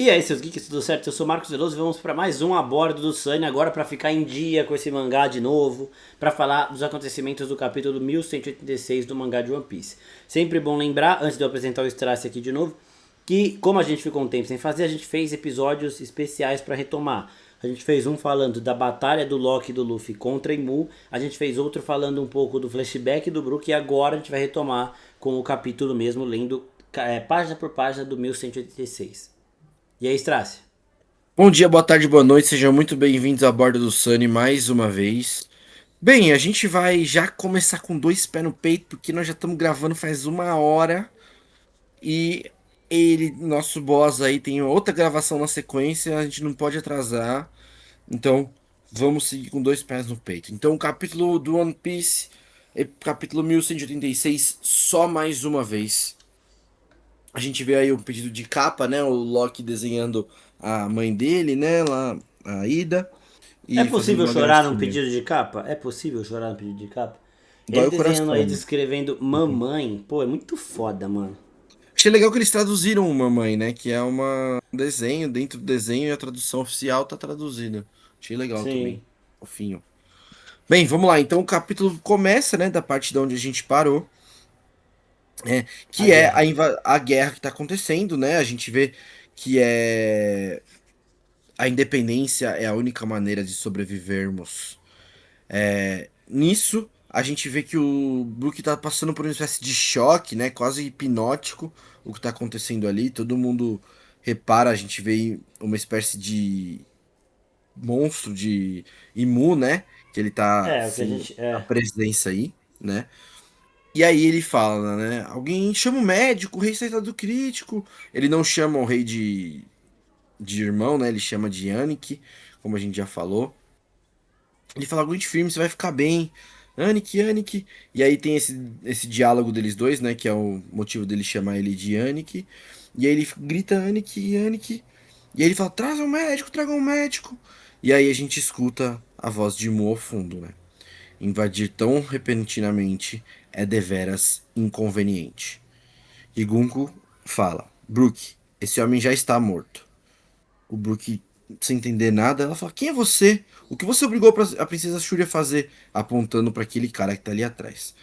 E aí, seus geeks, tudo certo? Eu sou o Marcos Veloso e vamos para mais um A Bordo do Sunny, agora para ficar em dia com esse mangá de novo, para falar dos acontecimentos do capítulo 1186 do mangá de One Piece. Sempre bom lembrar, antes de eu apresentar o Strass aqui de novo, que como a gente ficou um tempo sem fazer, a gente fez episódios especiais para retomar. A gente fez um falando da batalha do Loki e do Luffy contra Imu, a gente fez outro falando um pouco do flashback do Brook e agora a gente vai retomar com o capítulo mesmo, lendo página por página do 1186. E aí, Strass? Bom dia, boa tarde, boa noite, sejam muito bem-vindos a bordo do Sunny mais uma vez. Bem, a gente vai já começar com dois pés no peito, porque nós já estamos gravando faz uma hora e nosso boss aí, tem outra gravação na sequência, a gente não pode atrasar, então vamos seguir com dois pés no peito. Então, o capítulo do One Piece, capítulo 1186, só mais uma vez. A gente vê aí o pedido de capa, né? O Loki desenhando a mãe dele, né? Lá, a Ida, É e fazendo possível um chorar num agradecimento. pedido de capa? É possível chorar num pedido de capa? Ele Dói o desenhando aí, coração, né? descrevendo Uhum. mamãe, pô, é muito foda, mano. Achei legal que eles traduziram o Mamãe, né? Que é um desenho, dentro do desenho e a tradução oficial tá traduzida. Achei legal Sim. também. Fofinho. Bem, vamos lá. Então o capítulo começa, né? Da parte de onde a gente parou. A Que é guerra. a guerra que tá acontecendo, né? A gente vê que a independência é a única maneira de sobrevivermos. Nisso, a gente vê que o Brook tá passando por uma espécie de choque, né? Quase hipnótico o que tá acontecendo ali. Todo mundo repara, a gente vê uma espécie de monstro de Imu, né? Que ele tá, É, o que a assim, gente. a É. presença aí, né? E aí ele fala, né? Alguém chama o médico, o rei está em estado crítico. Ele não chama o rei de irmão, né? Ele chama de Yannick, como a gente já falou. Ele fala, aguente firme, você vai ficar bem. Anik, Anik. E aí tem esse diálogo deles dois, né? Que é o motivo dele chamar ele de Anik. E aí ele grita Anik, Anik. E aí ele fala, traz um médico, traga um médico. E aí a gente escuta a voz de Mu ao fundo, né? Invadir tão repentinamente é deveras inconveniente. E Gunko fala, Brook, esse homem já está morto. O Brook, sem entender nada, ela fala: Quem é você? O que você obrigou a princesa Shuri a fazer? Apontando para aquele cara que tá ali atrás.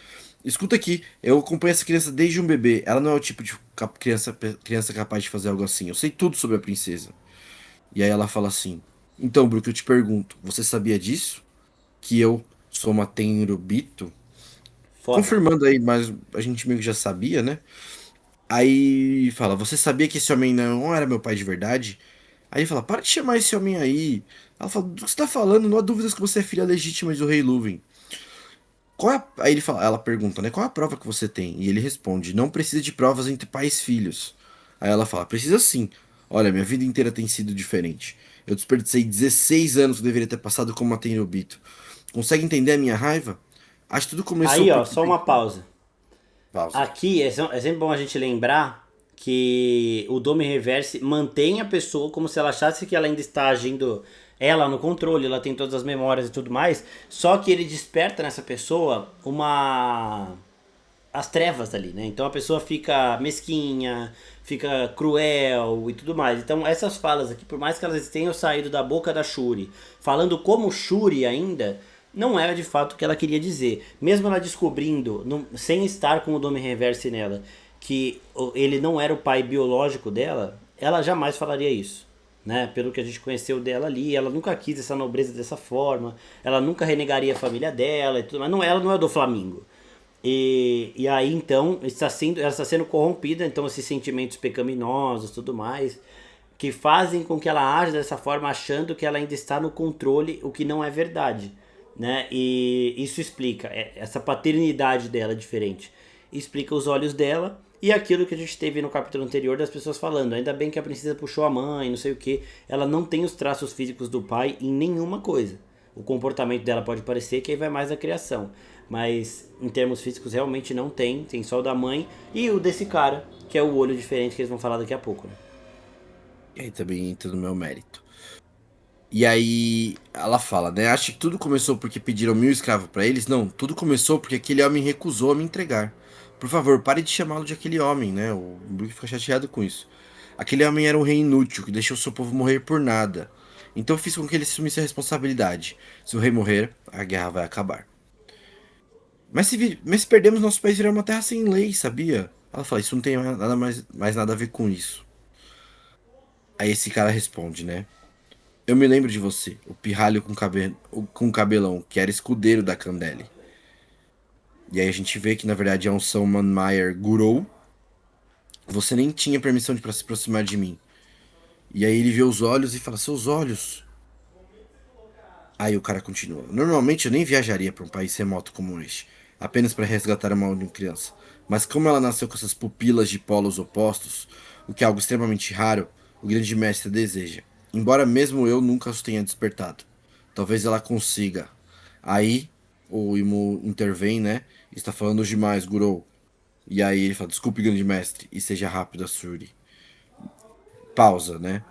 Escuta aqui, eu acompanho essa criança desde um bebê. Ela não é o tipo de criança capaz de fazer algo assim. Eu sei tudo sobre a princesa. E aí ela fala assim: Então, Brook, eu te pergunto: Você sabia disso? Que eu sou uma Tenryubito? Foda. Confirmando aí, mas a gente meio que já sabia, né? Aí fala: Você sabia que esse homem não era meu pai de verdade? Aí ele fala, para de chamar esse homem aí. Ela fala, do que você tá falando? Não há dúvidas que você é filha legítima do rei Luven. Aí ele fala, ela pergunta, né? Qual é a prova que você tem? E ele responde, não precisa de provas entre pais e filhos. Aí ela fala, precisa sim. Olha, minha vida inteira tem sido diferente. Eu desperdicei 16 anos que eu deveria ter passado como uma Tenryubito. Consegue entender a minha raiva? Acho que tudo começou Aí, ó, porque... só uma pausa. Pausa. Aqui é sempre bom a gente lembrar que o Dome Reverse mantém a pessoa como se ela achasse que ela ainda está agindo ela no controle, ela tem todas as memórias e tudo mais, só que ele desperta nessa pessoa uma as trevas ali, né? Então a pessoa fica mesquinha, fica cruel e tudo mais. Então essas falas aqui, por mais que elas tenham saído da boca da Shuri, falando como Shuri ainda, não era de fato o que ela queria dizer. Mesmo ela descobrindo, sem estar com o Dome Reverse nela, que ele não era o pai biológico dela, ela jamais falaria isso. Né? Pelo que a gente conheceu dela ali, ela nunca quis essa nobreza dessa forma, ela nunca renegaria a família dela e tudo, mas não, ela não é do Flamingo. E aí então ela está sendo corrompida, então esses sentimentos pecaminosos tudo mais, que fazem com que ela age dessa forma achando que ela ainda está no controle, o que não é verdade, né? E isso explica, essa paternidade dela é diferente. Explica os olhos dela e aquilo que a gente teve no capítulo anterior das pessoas falando, ainda bem que a princesa puxou a mãe, não sei o que, ela não tem os traços físicos do pai em nenhuma coisa. O comportamento dela pode parecer que aí vai mais da criação. Mas em termos físicos realmente não tem. Tem só o da mãe e o desse cara, que é o olho diferente que eles vão falar daqui a pouco, né? E aí também entra no meu mérito. E aí ela fala, né? Acha que tudo começou porque pediram 1.000 escravos pra eles? Não, tudo começou porque aquele homem recusou a me entregar. Por favor, pare de chamá-lo de aquele homem, né? O Brook fica chateado com isso. Aquele homem era um rei inútil que deixou seu povo morrer por nada. Então fiz com que ele assumisse a responsabilidade. Se o rei morrer, a guerra vai acabar. Mas se perdemos, nosso país virá uma terra sem lei, sabia? Ela fala, isso não tem mais nada a ver com isso. Aí esse cara responde, né? Eu me lembro de você, o pirralho com cabelão, que era escudeiro da Candele. E aí a gente vê que na verdade é um Salman Mayer Gurou. Você nem tinha permissão para se aproximar de mim. E aí ele vê os olhos e fala, seus olhos. Aí o cara continua. Normalmente eu nem viajaria para um país remoto como este, apenas para resgatar uma única criança. Mas como ela nasceu com essas pupilas de polos opostos, o que é algo extremamente raro, o grande mestre deseja. Embora mesmo eu nunca os tenha despertado. Talvez ela consiga. Aí o Imu intervém, né? Está falando demais, Gurou. E aí ele fala, desculpe, grande mestre, e seja rápido, Asuri. Pausa, né?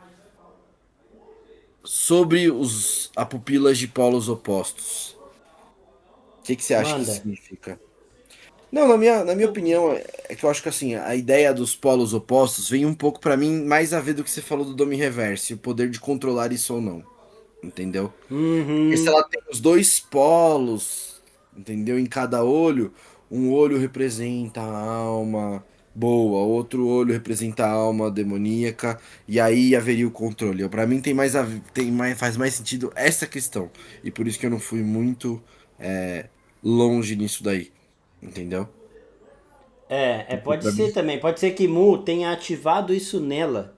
Sobre a pupilas de polos opostos. O que você acha que Manda. significa? Não, na minha opinião, é que eu acho que assim, a ideia dos polos opostos vem um pouco pra mim mais a ver do que você falou do Domi Reverse, o poder de controlar isso ou não, entendeu? Porque se Uhum. ela tem os dois polos, entendeu? Em cada olho, um olho representa a alma boa, outro olho representa a alma demoníaca, e aí haveria o controle. Pra mim faz mais sentido essa questão, e por isso que eu não fui muito é, longe nisso daí, entendeu? Porque Pode pra mim. ser também. Pode ser que Mu tenha ativado isso nela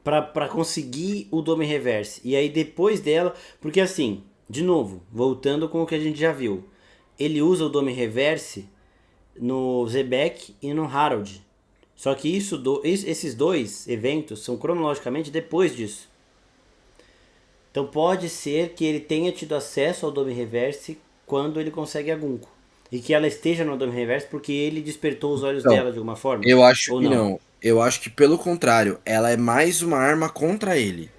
pra conseguir o Dome Reverse. E aí depois dela. Porque assim, de novo, voltando com o que a gente já viu. Ele usa o Dome Reverse no Zebek e no Harold. Só que esses dois eventos são cronologicamente depois disso. Então pode ser que ele tenha tido acesso ao Dome Reverse quando ele consegue a Gunko. E que ela esteja no Dome Reverse porque ele despertou os olhos Então, dela de alguma forma. eu acho Ou que não? não. Eu acho que pelo contrário, ela é mais uma arma contra ele.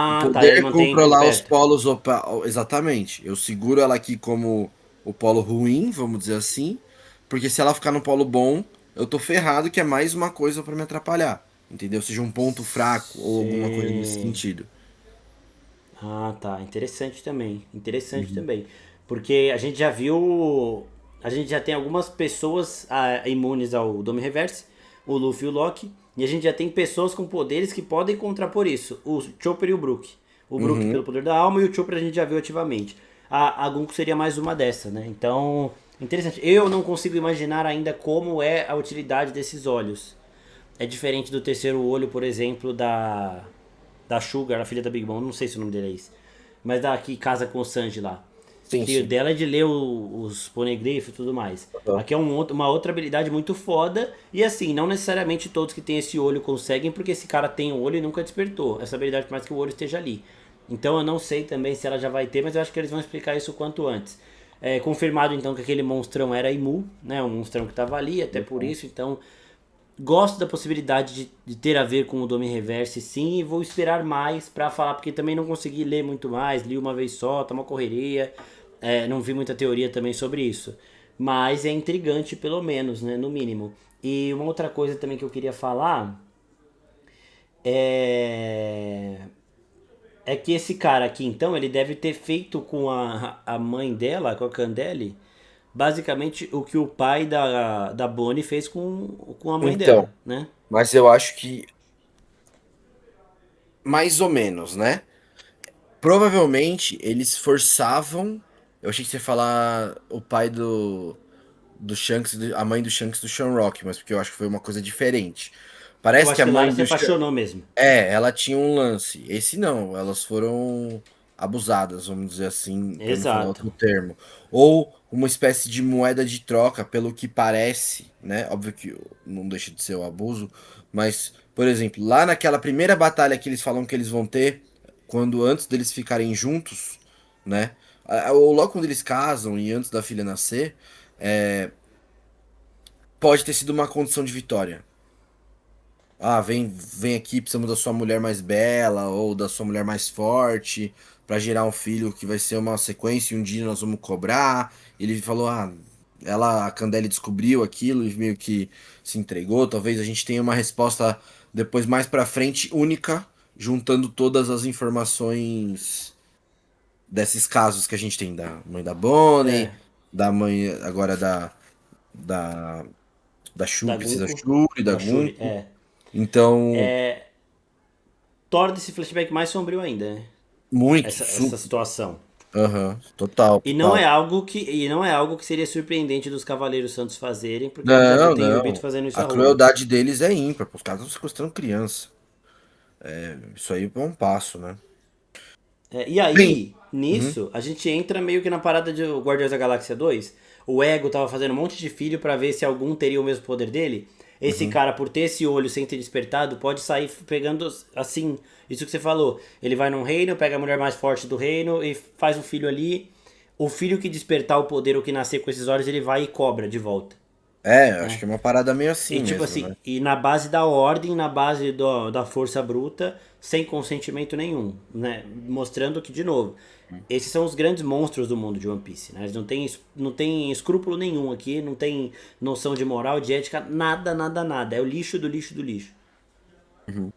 O Ah, tá. Ele poder mantém por controlar os perto. polos exatamente. Eu seguro ela aqui como o polo ruim, vamos dizer assim, porque se ela ficar no polo bom, eu tô ferrado que é mais uma coisa pra me atrapalhar, entendeu? Seja um ponto fraco ou alguma coisa nesse Sim. sentido. Ah, tá. Interessante também. Interessante Uhum. também. Porque a gente já viu. A gente já tem algumas pessoas imunes ao Dome Reverse, o Luffy e o Loki. E a gente já tem pessoas com poderes que podem contrapor isso. O Chopper e o Brook. O Brook pelo Uhum. poder da alma e o Chopper a gente já viu ativamente. A Gunko seria mais uma dessa, né? Então, interessante. Eu não consigo imaginar ainda como é a utilidade desses olhos. É diferente do terceiro olho, por exemplo, da Sugar, a filha da Big Mom, não sei se o nome dele é esse, mas da que casa com o Sanji lá. Sim, Que o sim. dela é de ler os poneglyphs e tudo mais. Uhum. Aqui é uma outra habilidade muito foda. E assim, não necessariamente todos que têm esse olho conseguem, porque esse cara tem o olho e nunca despertou essa habilidade, por mais que o olho esteja ali. Então eu não sei também se ela já vai ter, mas eu acho que eles vão explicar isso o quanto antes. É confirmado então que aquele monstrão era Imu, né? O monstrão que estava ali, até por Uhum. isso. Então gosto da possibilidade de ter a ver com o Dome Reverse, sim, e vou esperar mais pra falar, porque também não consegui ler muito mais, li uma vez só, tá uma correria, não vi muita teoria também sobre isso. Mas é intrigante, pelo menos, né, no mínimo. E uma outra coisa também que eu queria falar é, é que esse cara aqui, então, ele deve ter feito com a mãe dela, com a Candele, basicamente o que o pai da Bonnie fez com a mãe Então, dela, né? mas eu acho que mais ou menos, né? Provavelmente eles forçavam. Eu achei que você ia falar o pai do Shanks, a mãe do Shanks do Shamrock, mas porque eu acho que foi uma coisa diferente. Eu Parece que acho a que lá mãe ela se do Shanks. apaixonou mesmo. Ela tinha um lance. Esse não, elas foram abusadas, vamos dizer assim, para não falar Exato. outro termo. Ou uma espécie de moeda de troca, pelo que parece, né? Óbvio que não deixa de ser o abuso, mas, por exemplo, lá naquela primeira batalha que eles falam que eles vão ter, quando antes deles ficarem juntos, né? Ou logo quando eles casam e antes da filha nascer, é, pode ter sido uma condição de vitória. Ah, vem aqui, precisamos da sua mulher mais bela ou da sua mulher mais forte para gerar um filho que vai ser uma sequência e um dia nós vamos cobrar. Ele falou, ah, a Candelli descobriu aquilo e meio que se entregou. Talvez a gente tenha uma resposta depois mais pra frente única, juntando todas as informações desses casos que a gente tem da mãe da Bonnie, É, da mãe agora da da da Princesa Gunko, Shuri, da da Shuri, Gunko. Então, torna esse flashback mais sombrio ainda, né? muito, Essa super. situação. Aham, total, total. E não é algo que seria surpreendente dos Cavaleiros Santos fazerem, porque a gente já viu Não, Tenryubito não. fazendo isso A a rodo. crueldade deles é ímpar, pô. Os caras estão sequestrando criança. Isso aí é um passo, né? E Bem, aí, uhum, nisso, a gente entra meio que na parada de Guardiões da Galáxia 2. O Ego tava fazendo um monte de filho pra ver se algum teria o mesmo poder dele. Esse uhum. cara, por ter esse olho sem ter despertado, pode sair pegando assim. Isso que você falou. Ele vai num reino, pega a mulher mais forte do reino e faz um filho ali. O filho que despertar o poder ou que nascer com esses olhos, ele vai e cobra de volta. Acho que é uma parada meio assim E tipo mesmo, né? assim, e na base da ordem, na base da força bruta, sem consentimento nenhum, né? Mostrando que, de novo, esses são os grandes monstros do mundo de One Piece, né? Eles não têm escrúpulo nenhum aqui, não tem noção de moral, de ética, nada, nada, nada. É o lixo do lixo do lixo. Uhum.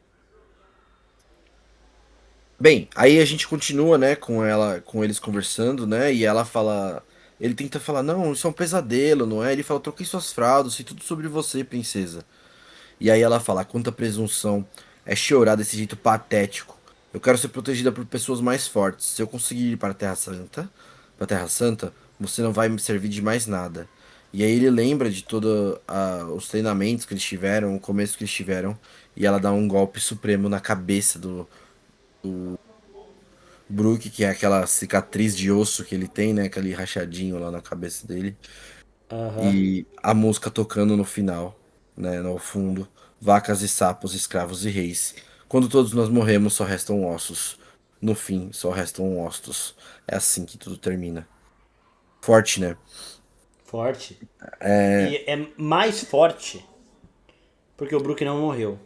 Bem, aí a gente continua, né, com ela, com eles conversando, né? E ela fala, ele tenta falar, não, isso é um pesadelo, não é? Ele fala, troquei suas fraldas, sei tudo sobre você, princesa. E aí ela fala, quanta presunção é chorar desse jeito patético. Eu quero ser protegida por pessoas mais fortes. Se eu conseguir ir para a Terra Santa, você não vai me servir de mais nada. E aí ele lembra de todos os treinamentos que eles tiveram, o começo que eles tiveram, e ela dá um golpe supremo na cabeça do Brook, que é aquela cicatriz de osso que ele tem, né? Aquele rachadinho lá na cabeça dele. Aham. E a música tocando no final, né, no fundo, vacas e sapos, escravos e reis. Quando todos nós morremos, só restam ossos. No fim, só restam ostos. É assim que tudo termina. Forte, né? Forte. E é mais forte porque o Brook não morreu.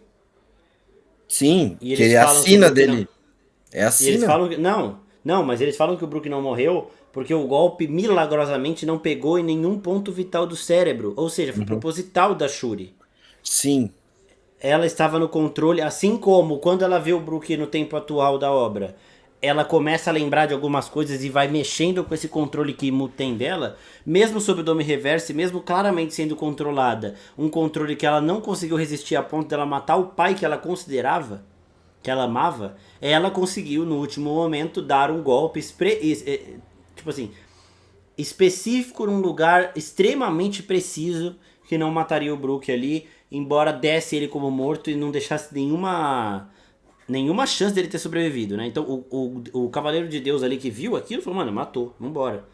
Sim, E que eles é a falam que o sina Brook não. dele. É a E eles sina. falam que. Não, não, mas eles falam que o Brook não morreu porque o golpe milagrosamente não pegou em nenhum ponto vital do cérebro. Ou seja, foi Uhum. proposital da Shuri. Sim. Ela estava no controle, assim como quando ela vê o Brook no tempo atual da obra, ela começa a lembrar de algumas coisas e vai mexendo com esse controle que Mu tem dela, mesmo sob o Dome Reverse, mesmo claramente sendo controlada, um controle que ela não conseguiu resistir a ponto dela matar o pai que ela considerava, que ela amava, ela conseguiu no último momento dar um golpe tipo assim, específico num lugar extremamente preciso que não mataria o Brook ali, embora desse ele como morto e não deixasse nenhuma chance dele ter sobrevivido, né? Então o Cavaleiro de Deus ali que viu aquilo falou, mano, matou, vambora.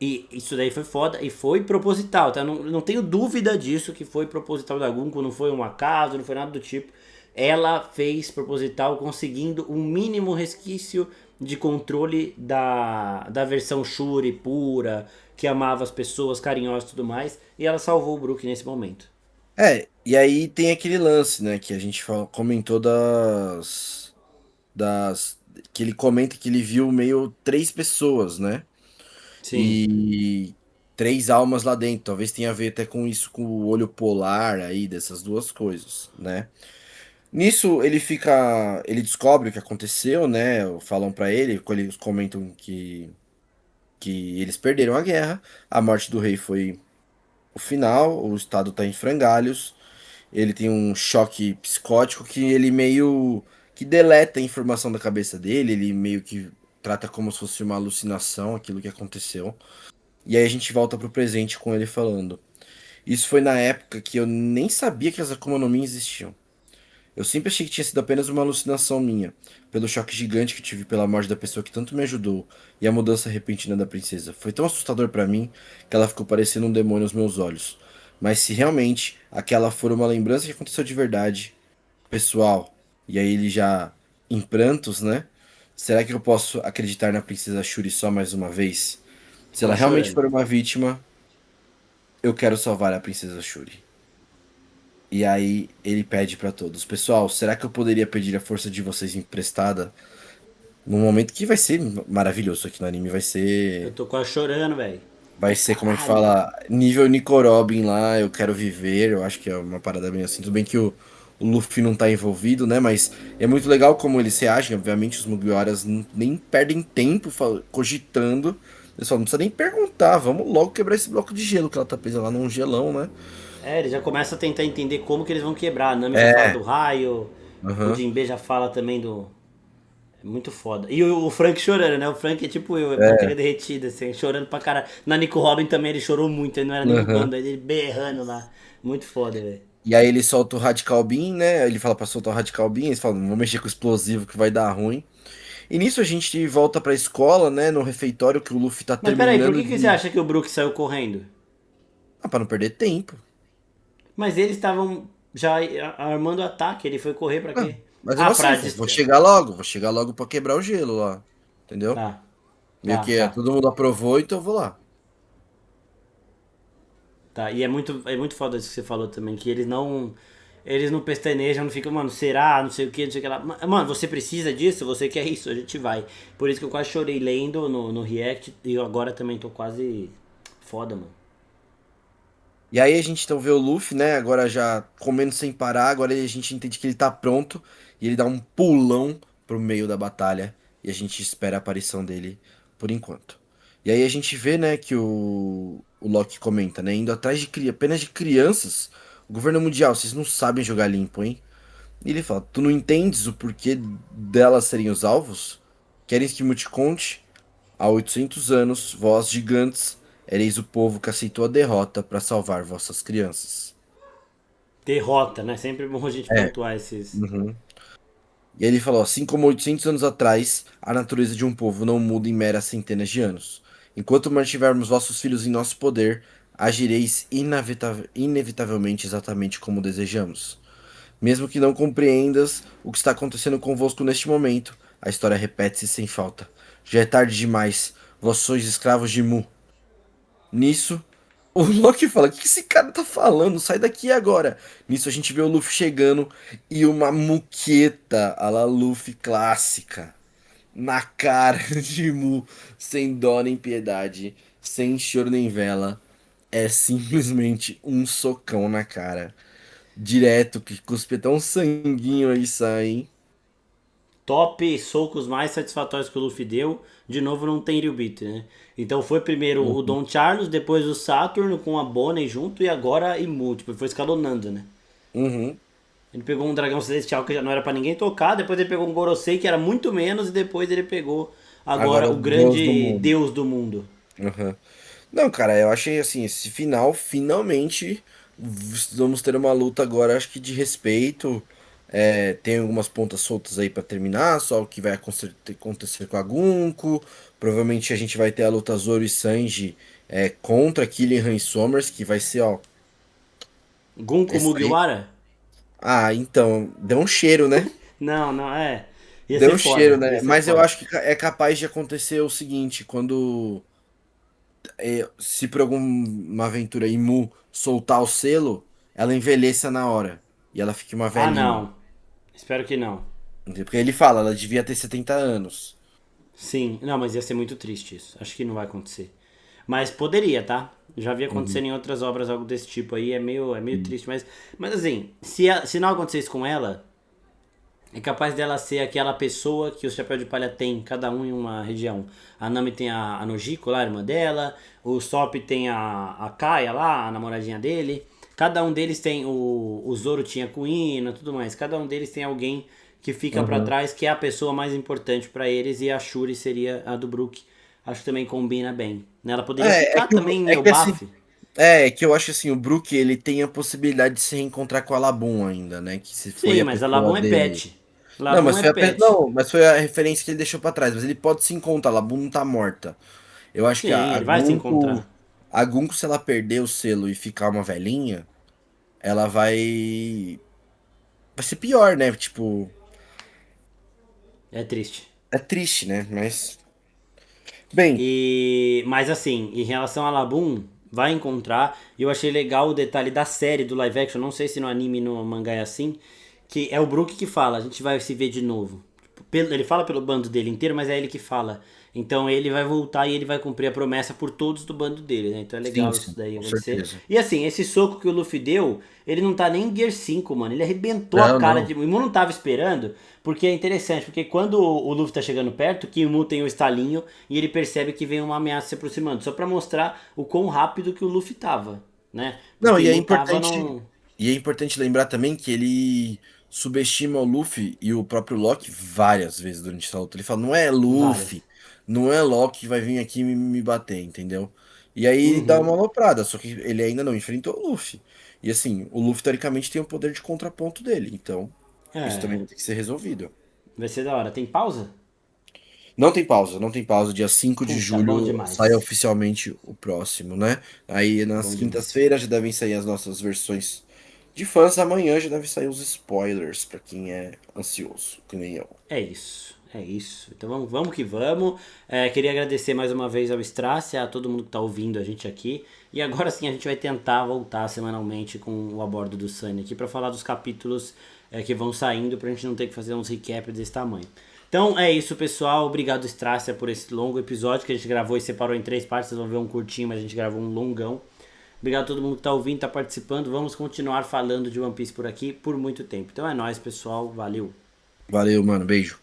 E isso daí foi foda e foi proposital, tá? Não tenho dúvida disso que foi proposital da Gunko, não foi um acaso, não foi nada do tipo. Ela fez proposital conseguindo um mínimo resquício de controle da versão Shuri pura, que amava as pessoas, carinhosa e tudo mais, e ela salvou o Brook nesse momento. E aí tem aquele lance, né, que a gente comentou das que ele comenta que ele viu meio três pessoas, né? Sim. E três almas lá dentro. Talvez tenha a ver até com isso, com o olho polar aí, dessas duas coisas, né? Nisso ele descobre o que aconteceu, né? Falam pra ele, quando eles comentam que eles perderam a guerra, a morte do rei foi o final, o estado tá em frangalhos. Ele tem um choque psicótico que ele meio que deleta a informação da cabeça dele, ele meio que trata como se fosse uma alucinação aquilo que aconteceu. E aí a gente volta pro presente com ele falando. Isso foi na época que eu nem sabia que as Akuma no Mi existiam. Eu sempre achei que tinha sido apenas uma alucinação minha, pelo choque gigante que tive pela morte da pessoa que tanto me ajudou e a mudança repentina da princesa. Foi tão assustador pra mim que ela ficou parecendo um demônio aos meus olhos. Mas se realmente aquela for uma lembrança que aconteceu de verdade, pessoal, e aí ele já em prantos, né? Será que eu posso acreditar na princesa Shuri só mais uma vez? Se ela Quase realmente chorando. for uma vítima, eu quero salvar a princesa Shuri. E aí ele pede pra todos: pessoal, será que eu poderia pedir a força de vocês emprestada? Num momento que vai ser maravilhoso aqui no anime, vai Eu ser. tô quase chorando, velho. Vai ser, como é que Caralho. fala, nível Nico Robin lá, eu quero viver, eu acho que é uma parada bem assim. Tudo bem que o Luffy não tá envolvido, né? Mas é muito legal como eles reagem. Obviamente, os Mugiwaras nem perdem tempo cogitando. Eles falam, não precisa nem perguntar, vamos logo quebrar esse bloco de gelo que ela tá presa lá num gelão, né? É, ele já começa a tentar entender como que eles vão quebrar. A Nami já fala É, do raio, o aham. Jinbe já fala também do. É muito foda. E o Frank chorando, né? O Frank é tipo eu, é boquinha É, derretida, assim, chorando pra caralho. Na Nico Robin também ele chorou muito, ele não era nem um aham. bando, ele berrando lá. Muito foda, velho. E aí ele solta o Radical Beam, né? Ele fala pra soltar o Radical Beam, eles falam, não vou mexer com o explosivo que vai dar ruim. E nisso a gente volta pra escola, né? No refeitório que o Luffy tá Mas peraí, por terminando que você de. acha que o Brook saiu correndo? Ah, pra não perder tempo. Mas eles estavam já armando o ataque, ele foi correr pra Ah, quê? mas eu Ah, não sei, pra vou distrair. chegar logo pra quebrar o gelo lá. Entendeu? Tá, Meio que tá. todo mundo aprovou, então eu vou lá. Tá, e é muito foda isso que você falou também, que eles não pestanejam, não ficam, mano, será, não sei o que, não sei o que lá. Mano, você precisa disso, você quer isso, a gente vai. Por isso que eu quase chorei lendo no React e eu agora também tô quase foda, mano. E aí a gente então vê o Luffy, né? Agora já comendo sem parar. Agora a gente entende que ele tá pronto. E ele dá um pulão pro meio da batalha. E a gente espera a aparição dele por enquanto. E aí a gente vê, né, que o Loki comenta, né? Indo atrás de apenas de crianças. O governo mundial, vocês não sabem jogar limpo, hein? E ele fala: Tu não entendes o porquê delas serem os alvos? Queres que eu te conte? Há 800 anos, vós gigantes, ereis o povo que aceitou a derrota para salvar vossas crianças. Derrota, né? Sempre bom a gente É. pontuar esses. Uhum. E ele falou: assim como 800 anos atrás, a natureza de um povo não muda em meras centenas de anos. Enquanto mantivermos vossos filhos em nosso poder, agireis inevitavelmente exatamente como desejamos. Mesmo que não compreendas o que está acontecendo convosco neste momento, a história repete-se sem falta. Já é tarde demais, vós sois escravos de Mu. Nisso, o Loki fala: O que esse cara tá falando? Sai daqui agora. Nisso a gente vê o Luffy chegando e uma muqueta a la Luffy clássica na cara de Mu, sem dó nem piedade, sem choro nem vela. É simplesmente um socão na cara. Direto, que cuspe até um sanguinho aí sai, hein? Top socos mais satisfatórios que o Luffy deu. De novo, não tem Ryubito, né? Então foi primeiro o Uhum. Don Charles, depois o Saturn com a Bonnie junto e agora Imu. Tipo, foi escalonando, né? Uhum. Ele pegou um dragão celestial que já não era pra ninguém tocar, depois ele pegou um Gorosei que era muito menos e depois ele pegou Agora agora o o Deus do grande mundo. deus do mundo. Uhum. Não, cara, eu achei assim, esse final, finalmente, vamos ter uma luta agora, acho que de respeito. É, tem algumas pontas soltas aí pra terminar, só o que vai acontecer com a Gunko. Provavelmente a gente vai ter a luta Zoro e Sanji contra Killian e Somers, que vai ser, ó, Gunko essa aí. Mugiwara? Ah, então, deu um cheiro, né? Não, não, é. Ia Deu ser um cheiro, foda, ia né? ser Mas eu foda. acho que é capaz de acontecer o seguinte, quando se por alguma aventura Imu soltar o selo, ela envelheça na hora. E ela fica uma Ah, velhinha. não. Espero que não. Entendeu? Porque ele fala, ela devia ter 70 anos. Sim, não, mas ia ser muito triste isso. Acho que não vai acontecer. Mas poderia, tá? Já vi Uhum. acontecendo em outras obras algo desse tipo aí, é meio triste, mas assim, se não acontecesse com ela, é capaz dela ser aquela pessoa que o Chapéu de Palha tem, cada um em uma região. A Nami tem a Nojiko lá, a irmã dela, o Sop tem a Kaia lá, a namoradinha dele. Cada um deles tem, o Zoro tinha a Kuina, tudo mais. Cada um deles tem alguém que fica pra Uhum. trás, que é a pessoa mais importante pra eles, e a Shuri seria a do Brook. Acho que também combina bem. Né? Ela poderia É, ficar também em é que assim. Elbaf. É que eu acho assim, o Brook ele tem a possibilidade de se reencontrar com a Labum ainda, né? Que se foi Sim, a mas a pessoa Labum é dele. pet. Não, Labum é pet. não, mas foi a referência que ele deixou pra trás. Mas ele pode se encontrar, a Labum não tá morta. Eu acho que Sim, ele vai se encontrar. A Gunko, se ela perder o selo e ficar uma velhinha, ela vai ser pior, né? Tipo, É triste. é triste, né? Mas bem, Mas assim, em relação a Labum, vai encontrar. E eu achei legal o detalhe da série do live action. Não sei se no anime e no mangá é assim. Que é o Brook que fala, a gente vai se ver de novo. Ele fala pelo bando dele inteiro, mas é ele que fala. Então ele vai voltar e ele vai cumprir a promessa por todos do bando dele, né? Então é Sim, legal sim, isso daí com acontecer. certeza. E assim, esse soco que o Luffy deu, ele não tá nem em Gear 5, mano. Ele arrebentou a Não, cara não. de. O Imu não tava esperando, porque é interessante, porque quando o Luffy tá chegando perto, que o Imu tem o estalinho e ele percebe que vem uma ameaça se aproximando. Só pra mostrar o quão rápido que o Luffy tava, né? Não, Porque o Imu tava num. e é importante lembrar também que ele subestima o Luffy e o próprio Loki várias vezes durante essa luta. Ele fala, não é Luffy, Várias. não é Loki que vai vir aqui me bater, entendeu? E aí dá uma Uhum. aloprada, só que ele ainda não enfrentou o Luffy. E assim, o Luffy teoricamente tem o poder de contraponto dele, então isso também É, vai ter que ser resolvido. vai ser da hora. Tem pausa? Não tem pausa, não tem pausa. Dia 5 de Puta, bom julho sai demais. oficialmente o próximo, né? Aí nas Bom demais. quintas-feiras já devem sair as nossas versões de fãs. Amanhã já deve sair os spoilers pra quem é ansioso, que nem eu. É isso, é isso. Então vamos que vamos. Queria agradecer mais uma vez ao Strass, a todo mundo que está ouvindo a gente aqui. E agora sim a gente vai tentar voltar semanalmente com o A Bordo do Sunny aqui para falar dos capítulos que vão saindo para a gente não ter que fazer uns recap desse tamanho. Então é isso, pessoal. Obrigado, Strasser, por esse longo episódio que a gente gravou e separou em 3 partes. Vocês vão ver um curtinho, mas a gente gravou um longão. Obrigado a todo mundo que está ouvindo, está participando. Vamos continuar falando de One Piece por aqui por muito tempo. Então é nóis, pessoal. Valeu. Valeu, mano. Beijo.